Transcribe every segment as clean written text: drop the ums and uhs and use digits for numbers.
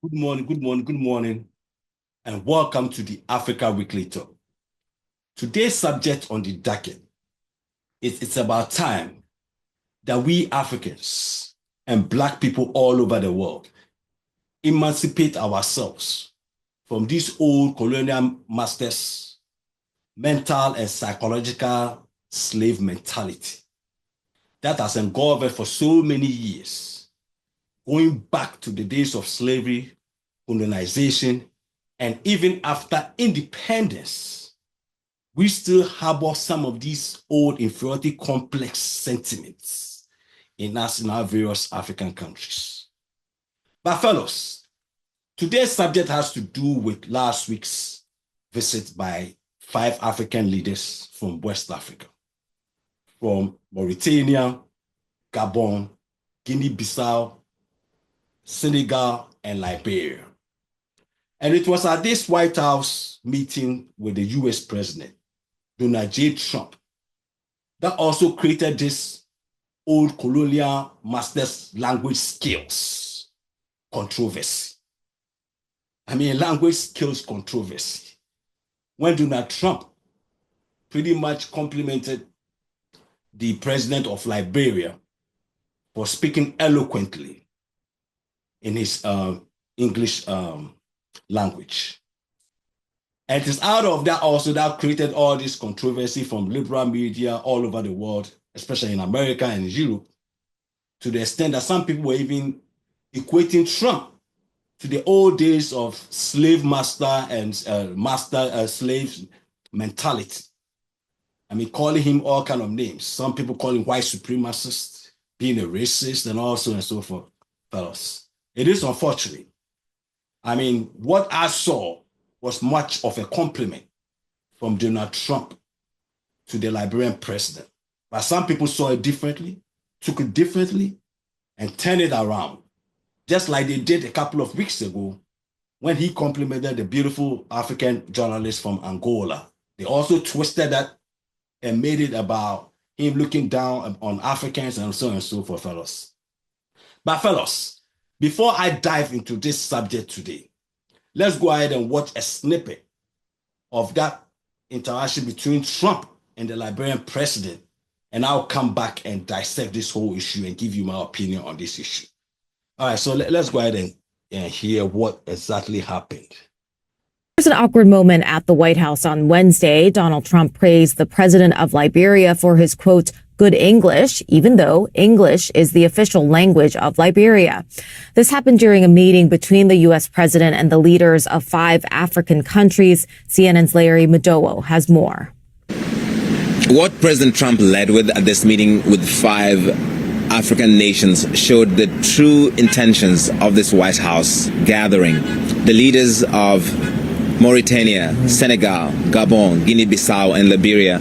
Good morning, and welcome to the Africa Weekly Talk. Today's subject on the docket is it's about time that we Africans and Black people all over the world emancipate ourselves from these old colonial masters' mental and psychological slave mentality that has engulfed us for so many years, going back to the days of slavery, colonization, and even after independence. We still harbor some of these old inferiority complex sentiments in us in our various African countries. But fellows, today's subject has to do with last week's visit by 5 African leaders from West Africa, from Mauritania, Gabon, Guinea-Bissau, Senegal, and Liberia. And it was at this White House meeting with the US President, Donald J. Trump, that also created this old colonial masters language skills controversy. Language skills controversy. When Donald Trump pretty much complimented the president of Liberia for speaking eloquently in his English language. And it is out of that also that created all this controversy from liberal media all over the world, especially in America and Europe, to the extent that some people were even equating Trump to the old days of slave master and slave mentality. Calling him all kind of names. Some people call him white supremacist, being a racist, and also and so forth, fellows. It is unfortunate. What I saw was much of a compliment from Donald Trump to the Liberian president. But some people saw it differently, took it differently, and turned it around. Just like they did a couple of weeks ago when he complimented the beautiful African journalist from Angola. They also twisted that and made it about him looking down on Africans and so on and so forth, fellows. But fellows, before I dive into this subject today, let's go ahead and watch a snippet of that interaction between Trump and the Liberian president, and I'll come back and dissect this whole issue and give you my opinion on this issue. All right, so let's go ahead and hear what exactly happened. There's an awkward moment at the White House on Wednesday. Donald Trump praised the president of Liberia for his, quote, good English, even though English is the official language of Liberia. This happened during a meeting between the U.S. president and the leaders of 5 African countries. CNN's Larry Madowo has more. What President Trump led with at this meeting with 5 African nations showed the true intentions of this White House gathering. The leaders of Mauritania, Senegal, Gabon, Guinea-Bissau, and Liberia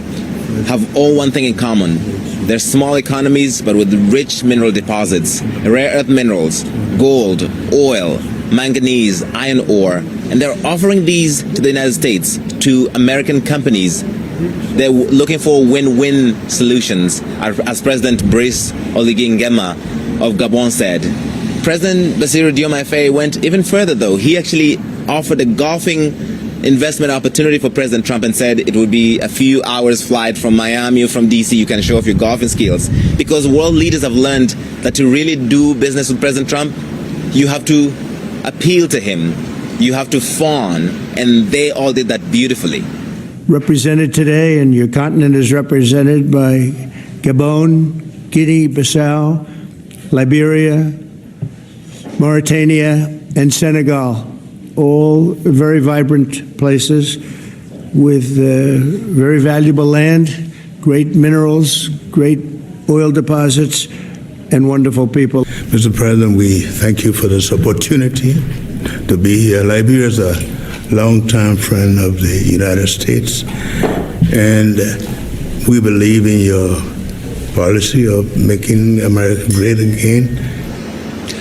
have all one thing in common. They're small economies, but with rich mineral deposits, rare earth minerals, gold, oil, manganese, iron ore, and they're offering these to the United States, to American companies. They're looking for win-win solutions, as President Brice Oligui Nguema of Gabon said. President Bassirou Diomaye Faye went even further, though. He actually offered a golfing investment opportunity for President Trump and said it would be a few hours flight from Miami or from DC. You can show off your golfing skills, because world leaders have learned that to really do business with President Trump, you have to appeal to him, you have to fawn, and they all did that beautifully. Represented today, and your continent is represented by Gabon, Guinea-Bissau, Liberia, Mauritania, and Senegal. All very vibrant places with very valuable land, great minerals, great oil deposits, and wonderful people. Mr. President, we thank you for this opportunity to be here. Liberia is a longtime friend of the United States, and we believe in your policy of making America great again.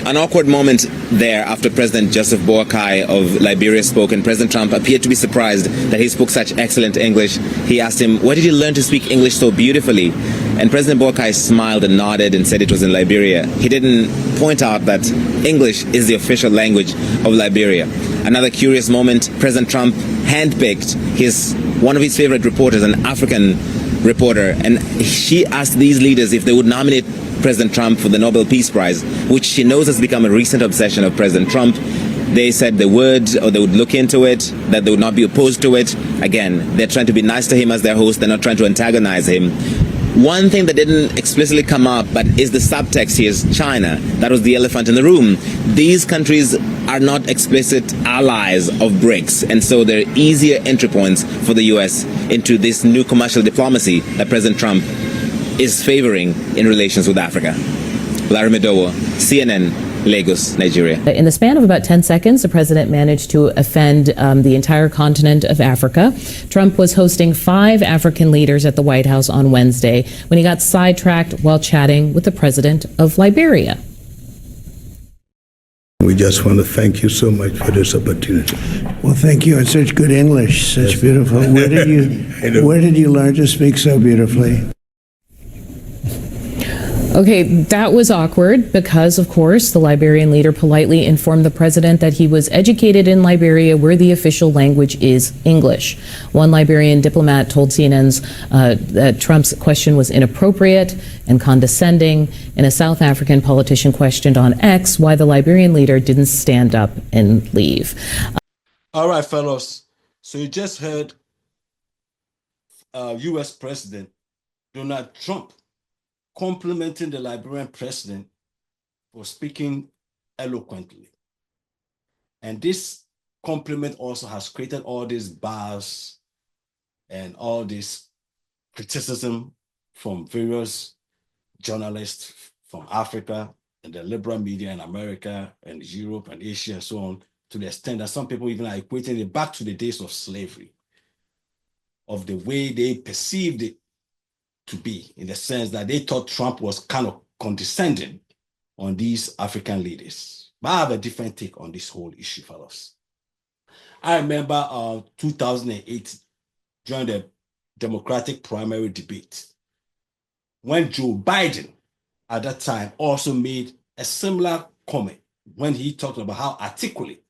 An awkward moment there after President Joseph Boakai of Liberia spoke, and President Trump appeared to be surprised that he spoke such excellent English. He asked him, where did you learn to speak English so beautifully? And President Boakai smiled and nodded and said it was in Liberia. He didn't point out that English is the official language of Liberia. Another curious moment, President Trump handpicked one of his favorite reporters, an African reporter, and she asked these leaders if they would nominate President Trump for the Nobel Peace Prize, which she knows has become a recent obsession of President Trump. They said they would, or they would look into it, that they would not be opposed to it. Again, they're trying to be nice to him as their host. They're not trying to antagonize him. One thing that didn't explicitly come up, but is the subtext here, is China. That was the elephant in the room. These countries are not explicit allies of BRICS, and so they're easier entry points for the U.S. into this new commercial diplomacy that President Trump is favoring in relations with Africa. Larry Medowo, CNN, Lagos, Nigeria. In the span of about 10 seconds, the president managed to offend the entire continent of Africa. Trump was hosting 5 African leaders at the White House on Wednesday when he got sidetracked while chatting with the president of Liberia. We just want to thank you so much for this opportunity. Well, thank you. And such good English, such beautiful. Where did you learn to speak so beautifully? Okay, that was awkward because, of course, the Liberian leader politely informed the president that he was educated in Liberia, where the official language is English. One Liberian diplomat told CNN's that Trump's question was inappropriate and condescending, and a South African politician questioned on X why the Liberian leader didn't stand up and leave. All right, fellows. So you just heard U.S. President Donald Trump complimenting the Liberian president for speaking eloquently. And this compliment also has created all these bars and all this criticism from various journalists from Africa and the liberal media in America and Europe and Asia and so on, to the extent that some people even are equating it back to the days of slavery, of the way they perceived it to be, in the sense that they thought Trump was kind of condescending on these African leaders. But I have a different take on this whole issue, fellows. I remember 2008, during the Democratic primary debate, when Joe Biden at that time also made a similar comment when he talked about how articulate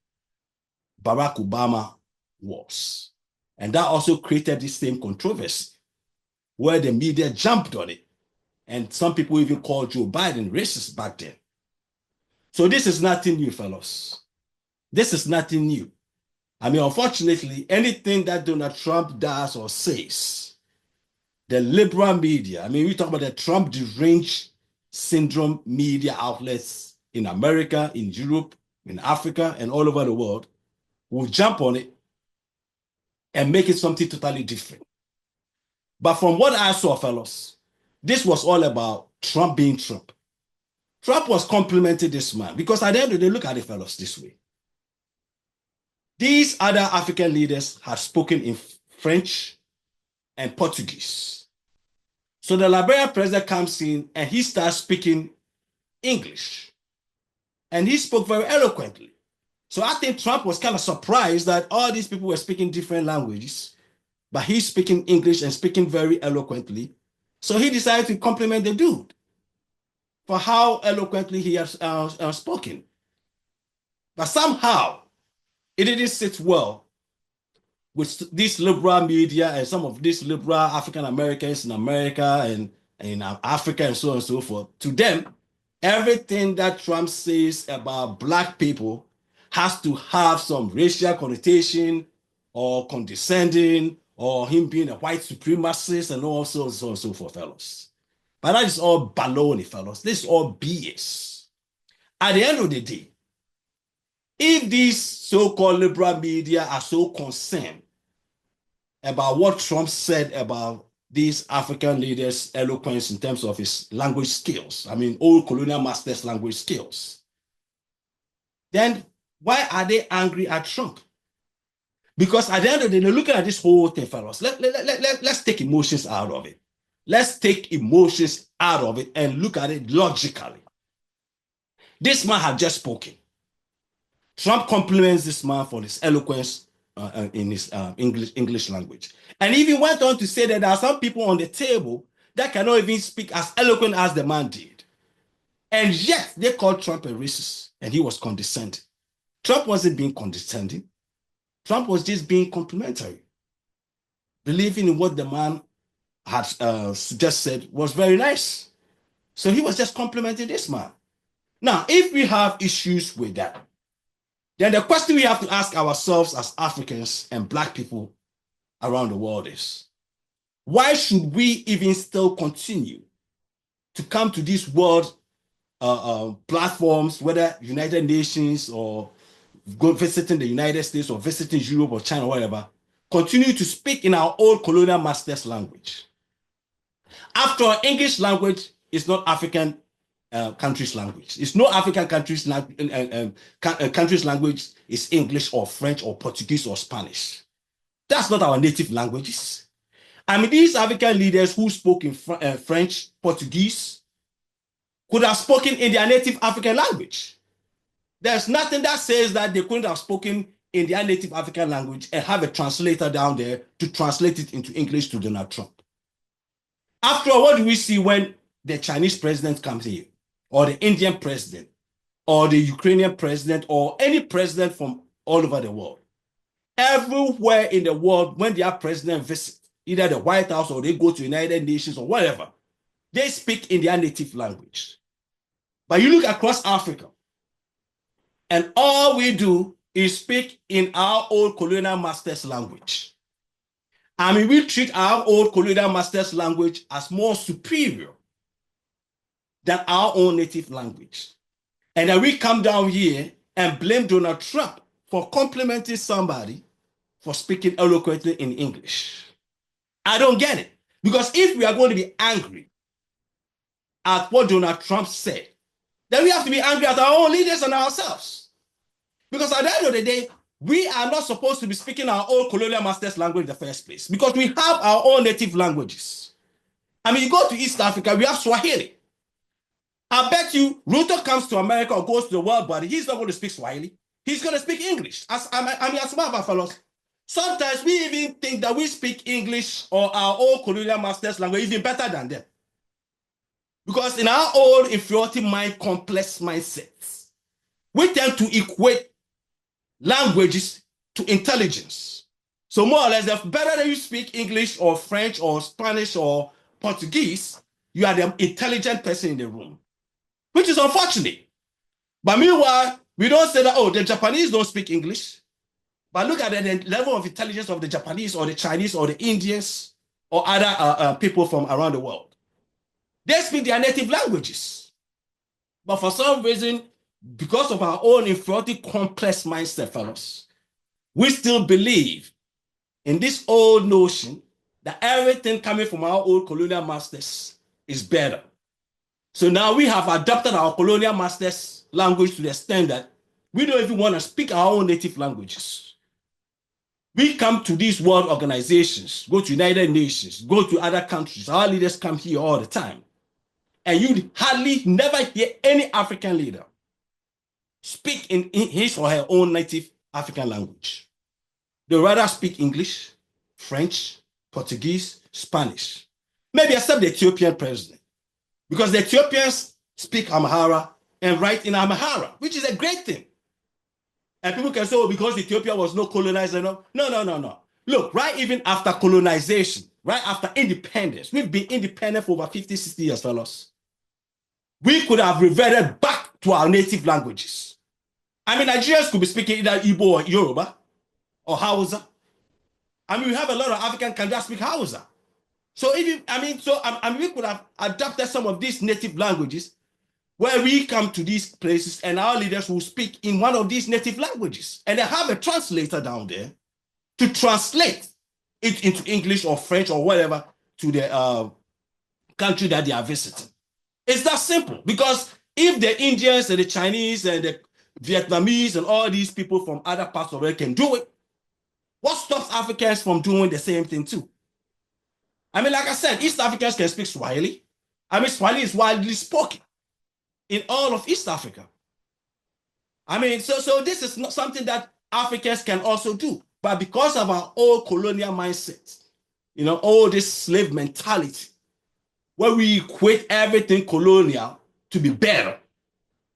Barack Obama was. And that also created this same controversy, where the media jumped on it. And some people even called Joe Biden racist back then. So this is nothing new, fellows. This is nothing new. I mean, unfortunately, anything that Donald Trump does or says, the liberal media, I mean, we talk about the Trump deranged syndrome media outlets in America, in Europe, in Africa, and all over the world, will jump on it and make it something totally different. But from what I saw, fellows, this was all about Trump being Trump. Trump was complimenting this man because at the end of the day, look at it, fellows, this way. These other African leaders had spoken in French and Portuguese. So the Liberian president comes in and he starts speaking English. And he spoke very eloquently. So I think Trump was kind of surprised that all these people were speaking different languages, but he's speaking English and speaking very eloquently. So he decided to compliment the dude for how eloquently he has spoken. But somehow, it didn't sit well with this liberal media and some of these liberal African Americans in America and in Africa and so on and so forth. To them, everything that Trump says about Black people has to have some racial connotation or condescending, or him being a white supremacist and all so on and so forth, fellows. But that is all baloney, fellows. This is all BS. At the end of the day, if these so-called liberal media are so concerned about what Trump said about these African leaders' eloquence in terms of his language skills, I mean, old colonial masters' language skills, then why are they angry at Trump? Because at the end of the day, looking at this whole thing, fellas, let's take emotions out of it. Let's take emotions out of it and look at it logically. This man had just spoken. Trump compliments this man for his eloquence in his English language. And even went on to say that there are some people on the table that cannot even speak as eloquent as the man did. And yet they called Trump a racist, and he was condescending. Trump wasn't being condescending. Trump was just being complimentary, believing in what the man had just said was very nice. So he was just complimenting this man. Now, if we have issues with that, then the question we have to ask ourselves as Africans and Black people around the world is, why should we even still continue to come to these world platforms, whether United Nations or go visiting the United States or visiting Europe or China or whatever, continue to speak in our old colonial masters' language? After all, English language is not African countries' language. It's no African countries' countries' language is English or French or Portuguese or Spanish. That's not our native languages. I mean, these African leaders who spoke in French, Portuguese, could have spoken in their native African language. There's nothing that says that they couldn't have spoken in their native African language and have a translator down there to translate it into English to Donald Trump. After all, what do we see when the Chinese president comes here, or the Indian president, or the Ukrainian president, or any president from all over the world? Everywhere in the world, when their president visits either the White House or they go to United Nations or whatever, they speak in their native language. But you look across Africa, and all we do is speak in our old colonial masters' language. I mean, we treat our old colonial masters' language as more superior than our own native language. And then we come down here and blame Donald Trump for complimenting somebody for speaking eloquently in English. I don't get it. Because if we are going to be angry at what Donald Trump said, then we have to be angry at our own leaders and ourselves. Because at the end of the day, we are not supposed to be speaking our own colonial masters' language in the first place, because we have our own native languages. I mean, you go to East Africa, we have Swahili. I bet you Ruto comes to America or goes to the world body, he's not going to speak Swahili. He's going to speak English. As one of our fellows, sometimes we even think that we speak English or our own colonial masters' language even better than them. Because in our own inferiority mind complex mindsets, we tend to equate languages to intelligence. So more or less, the better that you speak English or French or Spanish or Portuguese, you are the intelligent person in the room, which is unfortunate. But meanwhile, we don't say that, oh, the Japanese don't speak English. But look at the level of intelligence of the Japanese or the Chinese or the Indians or other people from around the world. They speak their native languages. But for some reason, because of our own inferiority complex mindset, fellows, we still believe in this old notion that everything coming from our old colonial masters is better. So now we have adopted our colonial masters' language to the extent that we don't even want to speak our own native languages. We come to these world organizations, go to United Nations, go to other countries. Our leaders come here all the time. And you hardly never hear any African leader speak in his or her own native African language. They rather speak English, French, Portuguese, Spanish. Maybe except the Ethiopian president. Because the Ethiopians speak Amhara and write in Amhara, which is a great thing. And people can say, oh, because Ethiopia was not colonized enough. No. Look, right even after colonization, right after independence, we've been independent for over 50, 60 years, fellas. We could have reverted back to our native languages. I mean, Nigerians could be speaking either Igbo or Yoruba or Hausa. I mean, we have a lot of African countries that speak Hausa. So we could have adopted some of these native languages where we come to these places and our leaders will speak in one of these native languages. And they have a translator down there to translate it into English or French or whatever to the country that they are visiting. It's that simple. Because if the Indians and the Chinese and the Vietnamese and all these people from other parts of the world can do it, what stops Africans from doing the same thing too? I mean, like I said, East Africans can speak Swahili. I mean, Swahili is widely spoken in all of East Africa. I mean, so this is not something that Africans can also do. But because of our old colonial mindset, all this slave mentality, where we equate everything colonial to be better.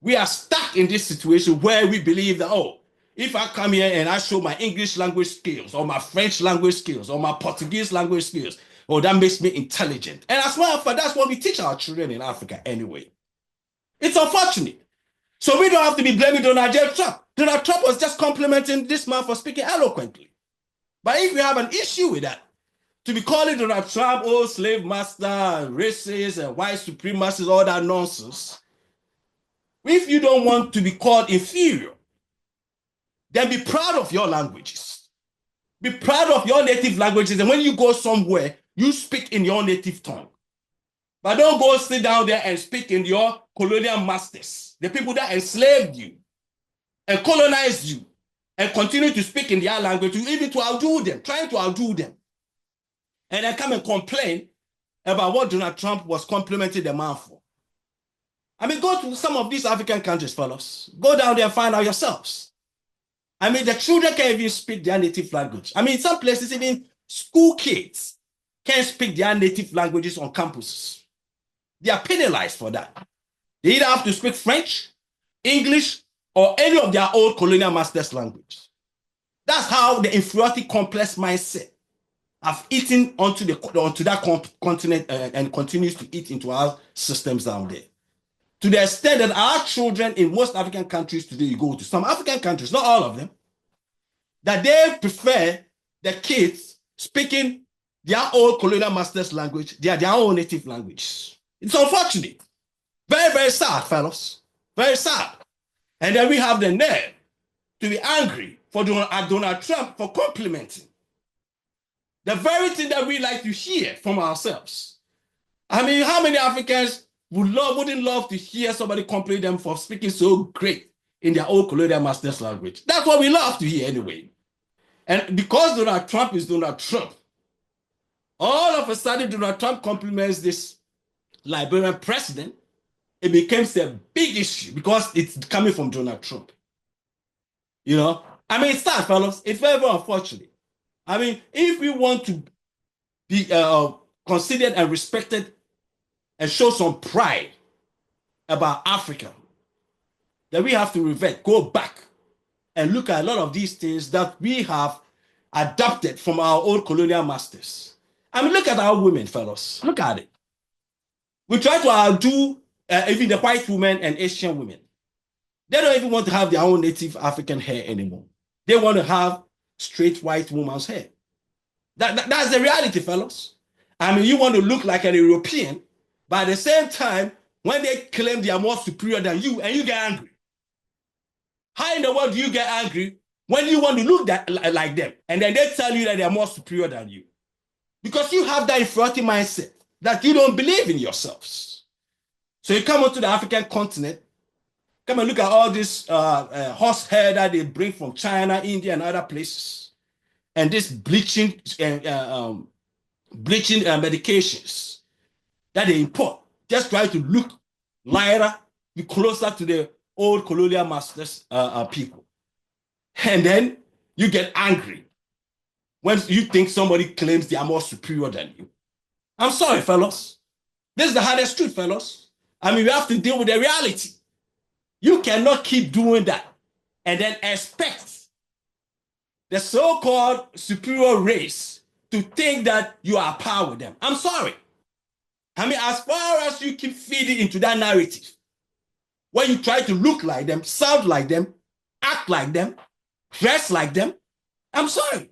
We are stuck in this situation where we believe that, oh, if I come here and I show my English language skills or my French language skills or my Portuguese language skills, oh, that makes me intelligent. And as well, that's what we teach our children in Africa anyway. It's unfortunate. So we don't have to be blaming Donald J. Trump. Donald Trump was just complimenting this man for speaking eloquently. But if we have an issue with that, to be calling Donald Trump, oh, slave master, racist, and white supremacist, all that nonsense, if you don't want to be called inferior, then be proud of your languages. Be proud of your native languages. And when you go somewhere, you speak in your native tongue. But don't go sit down there and speak in your colonial masters, the people that enslaved you and colonized you, and continue to speak in their language, even to outdo them, trying to outdo them. And then come and complain about what Donald Trump was complimenting the man for. I mean, go to some of these African countries, fellows. Go down there and find out yourselves. I mean, the children can't even speak their native language. I mean, in some places, even school kids can't speak their native languages on campuses. They are penalized for that. They either have to speak French, English, or any of their old colonial masters' language. That's how the inferiority complex mindset have eaten onto that continent and continues to eat into our systems down there. To the extent that our children in most African countries today, you go to some African countries, not all of them, that they prefer the kids speaking their old colonial masters' language, their own native language. It's unfortunate. Very, very sad, fellows. Very sad. And then we have the nerve to be angry for Donald Trump for complimenting the very thing that we like to hear from ourselves. I mean, how many Africans wouldn't love to hear somebody compliment them for speaking so great in their old colonial master's language? That's what we love to hear anyway. And because Donald Trump is Donald Trump, all of a sudden Donald Trump compliments this Liberian president, it becomes a big issue because it's coming from Donald Trump. You know, I mean, it's sad, fellas. It's very, very unfortunate. I mean, if we want to be considered and respected and show some pride about Africa, then we have to go back and look at a lot of these things that we have adopted from our old colonial masters. I mean, look at our women, fellas. Look at it. We try to outdo even the white women and Asian women. They don't even want to have their own native African hair anymore. They want to have straight white woman's hair. That's the reality, fellas. I mean, you want to look like an European, but at the same time, when they claim they are more superior than you, and you get angry. How in the world do you get angry when you want to look like them, and then they tell you that they are more superior than you? Because you have that inferiority mindset that you don't believe in yourselves. So you come onto the African continent, come and look at all this horse hair that they bring from China, India, and other places, and this bleaching medications that they import, just try to look lighter, be closer to the old colonial masters people. And then you get angry when you think somebody claims they are more superior than you. I'm sorry, fellas. This is the hardest truth, fellas. I mean, we have to deal with the reality. You cannot keep doing that and then expect the so-called superior race to think that you are power with them. I'm sorry. I mean, as far as you keep feeding into that narrative, where you try to look like them, sound like them, act like them, dress like them, I'm sorry.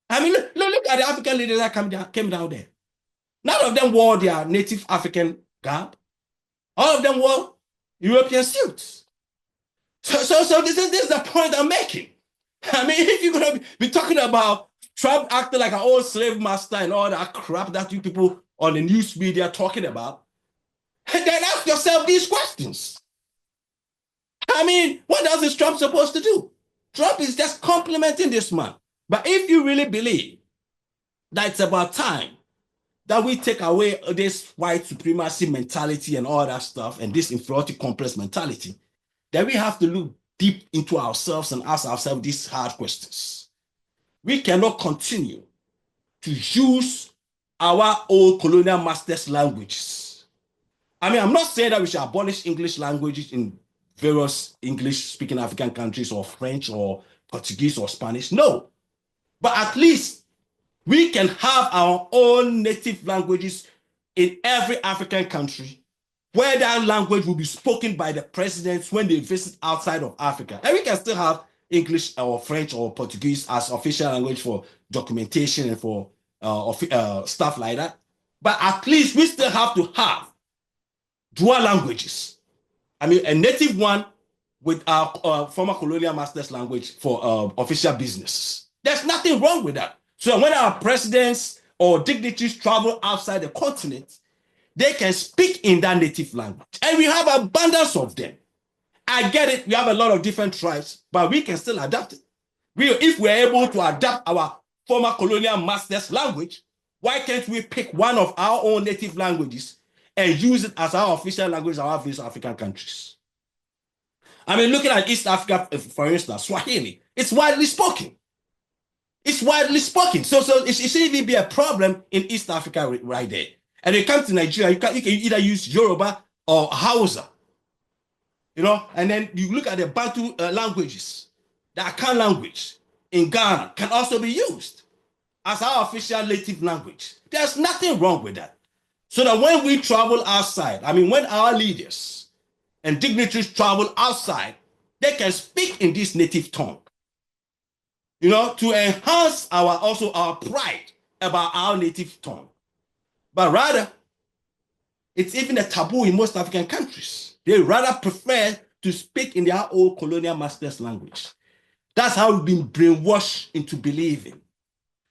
I mean, look at the African leaders that came down there. None of them wore their native African garb. All of them wore European suits. So this is the point I'm making. I mean, if you're going to be talking about Trump acting like an old slave master and all that crap that you people on the news media are talking about, then ask yourself these questions. I mean, what else is Trump supposed to do? Trump is just complimenting this man. But if you really believe that it's about time that we take away this white supremacy mentality and all that stuff and this inferiority complex mentality, then we have to look deep into ourselves and ask ourselves these hard questions. We cannot continue to use our old colonial masters' languages I mean, I'm not saying that we should abolish English languages in various English-speaking African countries or French or Portuguese or Spanish. No. But at least we can have our own native languages in every African country where that language will be spoken by the presidents when they visit outside of Africa. And we can still have English or French or Portuguese as official language for documentation and for stuff like that. But at least we still have to have dual languages. I mean, a native one with our former colonial master's language for official business. There's nothing wrong with that. So when our presidents or dignitaries travel outside the continent, they can speak in that native language. And we have abundance of them. I get it. We have a lot of different tribes, but we can still adapt it. If we're able to adapt our former colonial master's language, why can't we pick one of our own native languages and use it as our official language in our various African countries? I mean, looking at East Africa, for instance, Swahili, it's widely spoken. It's widely spoken. So it shouldn't even be a problem in East Africa right there. And you come to Nigeria, you can either use Yoruba or Hausa. You know, and then you look at the Bantu languages. The Akan language in Ghana can also be used as our official native language. There's nothing wrong with that. So that when we travel outside, I mean, when our leaders and dignitaries travel outside, they can speak in this native tongue, you know, to enhance our pride about our native tongue. But rather, it's even a taboo in most African countries. They rather prefer to speak in their old colonial master's language. That's how we've been brainwashed into believing.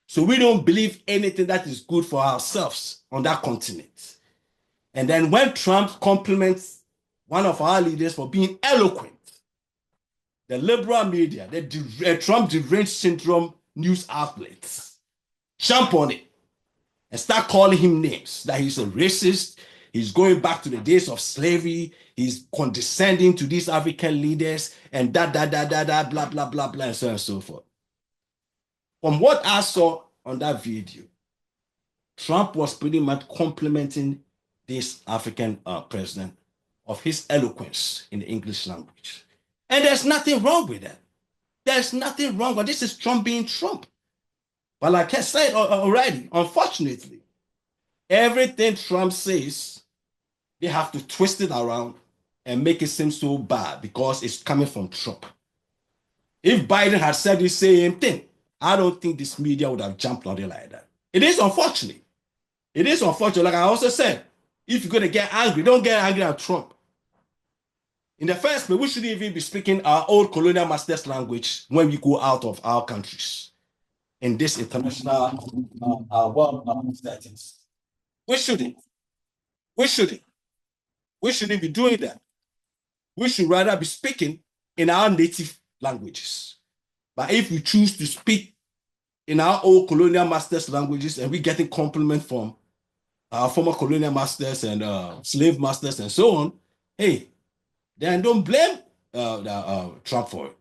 So we don't believe anything that is good for ourselves on that continent. And then when Trump compliments one of our leaders for being eloquent, the liberal media, the Trump deranged syndrome news outlets jump on it and start calling him names, that he's a racist, he's going back to the days of slavery, he's condescending to these African leaders, and blah, blah, blah, blah, and so on and so forth. From what I saw on that video, Trump was pretty much complimenting this African president of his eloquence in the English language. And there's nothing wrong with that. There's nothing wrong with this. Is Trump being Trump. But like I said already, unfortunately, everything Trump says, they have to twist it around and make it seem so bad because it's coming from Trump. If Biden had said the same thing, I don't think this media would have jumped on it like that. It is unfortunate. It is unfortunate. Like I also said, if you're going to get angry, don't get angry at Trump. In the first place, we shouldn't even be speaking our old colonial master's language when we go out of our countries in this international world settings. We shouldn't. We shouldn't. We shouldn't be doing that. We should rather be speaking in our native languages. But if we choose to speak in our old colonial masters languages and we're getting compliment from our former colonial masters and slave masters and so on, hey, then don't blame Trump for it.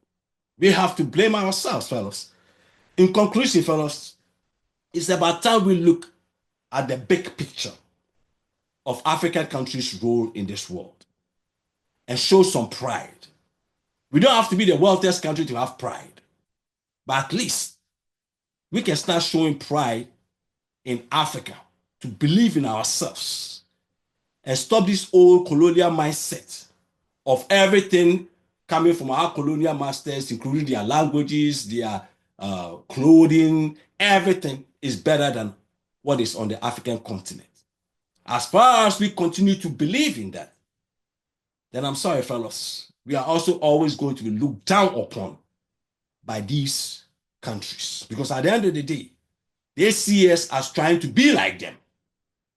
We have to blame ourselves, fellas. In conclusion, fellas, it's about time we look at the big picture of African countries' role in this world and show some pride. We don't have to be the wealthiest country to have pride, but at least we can start showing pride in Africa to believe in ourselves and stop this old colonial mindset of everything coming from our colonial masters, including their languages, their clothing, everything is better than what is on the African continent. As far as we continue to believe in that, then I'm sorry, fellas, we are also always going to be looked down upon by these countries. Because at the end of the day, they see us as trying to be like them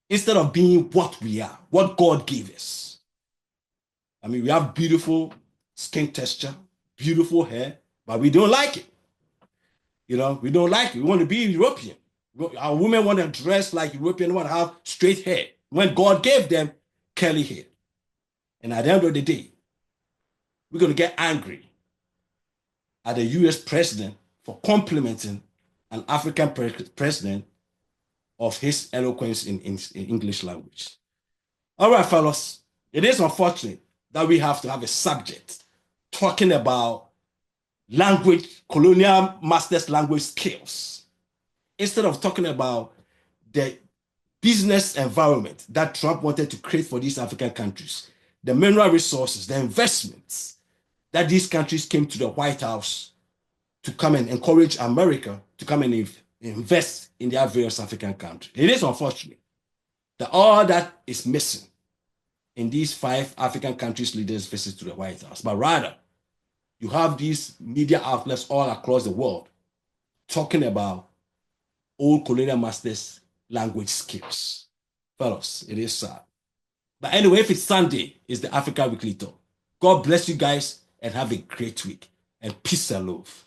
instead of being what we are, what God gave us. I mean, we have beautiful skin texture, beautiful hair, but we don't like it. You know, we don't like it. We want to be European. Our women want to dress like European, want to have straight hair when God gave them curly hair. And at the end of the day, we're going to get angry at the US president for complimenting an African president of his eloquence in English language. All right, fellas, It is unfortunate that we have to have a subject talking about language, colonial masters' language skills, instead of talking about the business environment that Trump wanted to create for these African countries, the mineral resources, the investments that these countries came to the White House to come and encourage America to come and invest in their various African countries. It is unfortunate that all that is missing in these 5 African countries' leaders' visits to the White House. But rather, you have these media outlets all across the world talking about old colonial masters' language skills. Fellows, it is sad. But anyway, if it's Sunday, it's the Africa Weekly Talk. God bless you guys and have a great week. And peace and love.